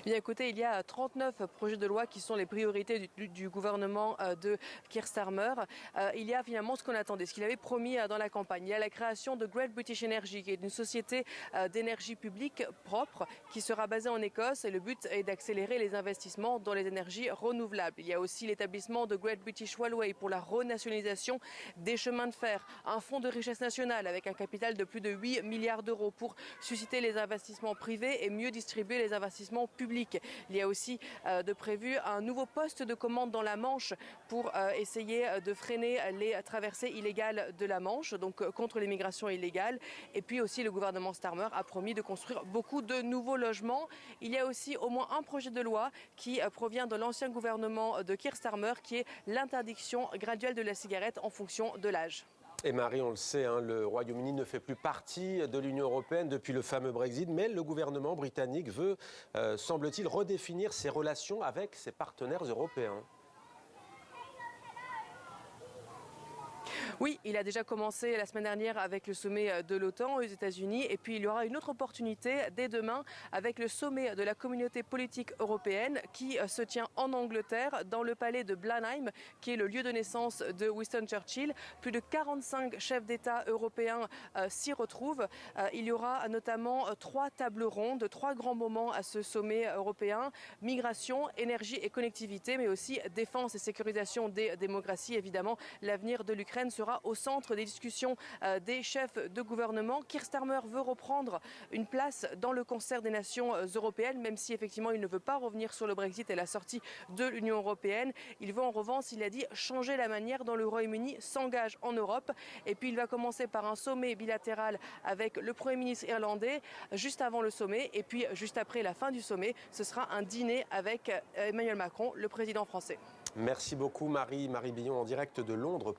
Bien écoutez, il y a 39 projets de loi qui sont les priorités du gouvernement de Keir Starmer. Il y a finalement ce qu'on attendait, ce qu'il avait promis dans la campagne. Il y a la création de Great British Energy, qui est une société d'énergie publique propre qui sera basée en Écosse, et le but est d'accélérer les investissements dans les énergies renouvelables. Il y a aussi l'établissement de Great British Railway pour la renationalisation des chemins de fer, un fonds de richesse nationale avec un capital de plus de 8 milliards d'euros pour susciter les investissements privés et mieux distribuer les investissements publics. Il y a aussi de prévu un nouveau poste de commande dans la Manche pour essayer de freiner les traversées illégales de la Manche, donc contre l'immigration illégale. Et puis aussi le gouvernement Starmer a promis de construire beaucoup de nouveaux logements. Il y a aussi au moins un projet de loi qui provient de l'ancien gouvernement de Keir Starmer, qui est l'interdiction graduelle de la cigarette en fonction de l'âge. Et Marie, on le sait, le Royaume-Uni ne fait plus partie de l'Union européenne depuis le fameux Brexit, mais le gouvernement britannique veut, semble-t-il, redéfinir ses relations avec ses partenaires européens. Oui, il a déjà commencé la semaine dernière avec le sommet de l'OTAN aux États-Unis, et puis il y aura une autre opportunité dès demain avec le sommet de la communauté politique européenne qui se tient en Angleterre dans le palais de Blenheim, qui est le lieu de naissance de Winston Churchill. Plus de 45 chefs d'État européens s'y retrouvent. Il y aura notamment 3 tables rondes, 3 grands moments à ce sommet européen: migration, énergie et connectivité, mais aussi défense et sécurisation des démocraties. Évidemment, l'avenir de l'Ukraine sera au centre des discussions des chefs de gouvernement. Keir Starmer veut reprendre une place dans le concert des nations européennes, même si effectivement il ne veut pas revenir sur le Brexit et la sortie de l'Union européenne. Il veut en revanche, il a dit, changer la manière dont le Royaume-Uni s'engage en Europe. Et puis il va commencer par un sommet bilatéral avec le Premier ministre irlandais juste avant le sommet. Et puis juste après la fin du sommet, ce sera un dîner avec Emmanuel Macron, le président français. Merci beaucoup Marie Billon en direct de Londres.